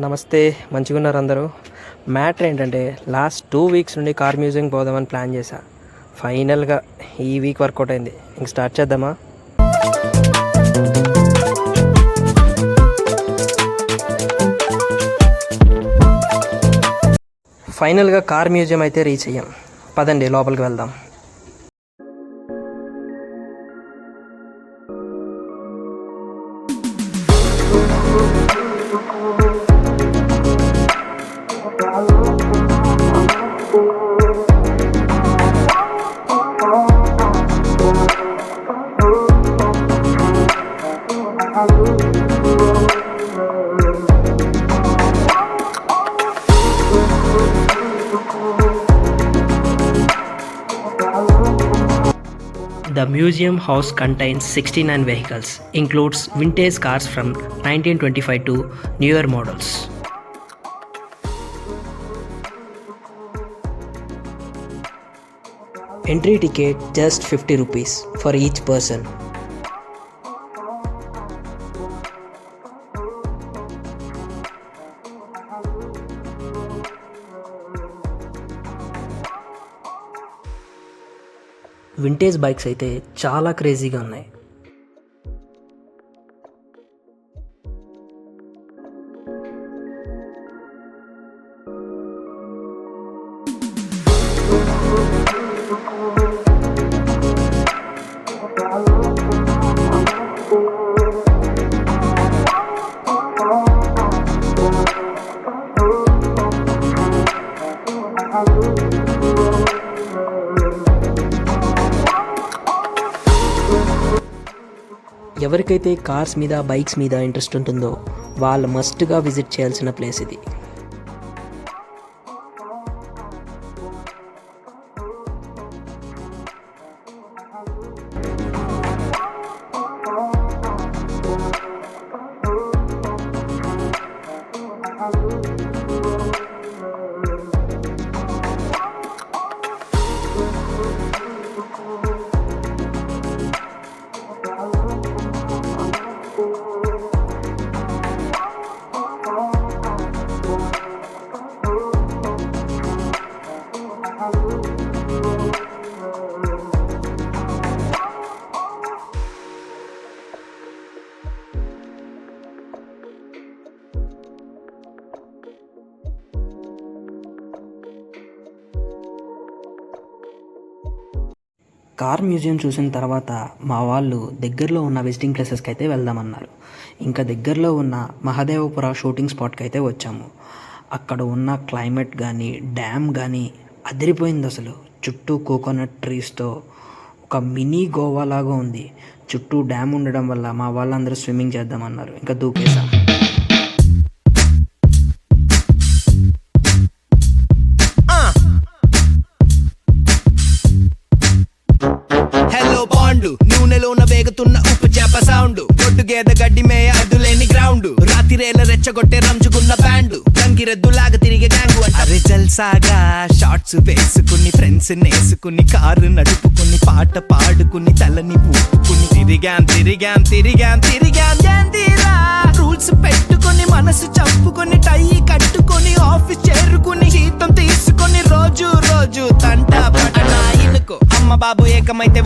నమస్తే, మంచిగున్నారు అందరూ. మ్యాటర్ ఏంటంటే లాస్ట్ 2 వీక్స్ నుండి కార్ మ్యూజియం పోదామని ప్లాన్ చేశా. ఫైనల్గా ఈ వీక్ వర్కౌట్ అయింది. ఇంక స్టార్ట్ చేద్దామా? ఫైనల్గా కార్ మ్యూజియం అయితే రీచ్ అయ్యాం. పదండి లోపలికి వెళ్దాం. The museum house contains 69 vehicles, includes vintage cars from 1925 to newer models. Entry ticket just 50 rupees for each person. Vintage bikes అయితే చాలా క్రేజీగా ఉన్నాయి. ఎవరికైతే కార్స్ మీద బైక్స్ మీద ఇంట్రెస్ట్ ఉంటుందో వాళ్ళు మస్ట్గా విజిట్ చేయాల్సిన ప్లేస్ ఇది. కార్ మ్యూజియం చూసిన తర్వాత మా వాళ్ళు దగ్గరలో ఉన్న విజిటింగ్ ప్లేసెస్కి అయితే వెళ్దామన్నారు. ఇంకా దగ్గరలో ఉన్న మహదేవపుర షూటింగ్ స్పాట్కి అయితే వచ్చాము. అక్కడ ఉన్న క్లైమేట్ కానీ డ్యామ్ కానీ అదిరిపోయింది అసలు. చుట్టూ కోకోనట్ ట్రీస్తో ఒక మినీ గోవా లాగా ఉంది. చుట్టూ డ్యామ్ ఉండడం వల్ల మా వాళ్ళందరూ స్విమ్మింగ్ చేద్దామన్నారు. ఇంకా దూకేసాం. నూనెలోన వేగుతున్న ఉప్పు చేప సౌండ్, గొడ్డు గేద గడ్డి మేయ అడ్డులేని గ్రౌండ్, రాతిరేల రెచ్చగొట్టే రంజుకున్న బ్యాండ్, గంగిరెద్దులాగా తిరిగే గ్యాంగు. అరే జల్సాగా షార్ట్స్ వేసుకుని ఫ్రెండ్స్ నేసుకుని కారు నడుపుకుని పాట పాడుకుని తలని ఊపుకుని తిరిగాం తిరిగాం తిరిగాం తిరిగాం ఏందిరా రూల్స్ పెట్టుకుని మనసు చంపుకొని టై కట్టుకుని ఆఫీస్ చేరుకుని జీతం తీసుకుని రోజు రోజు తంట పడనా ఇనుకో అమ్మ బాబు ఏకమైతే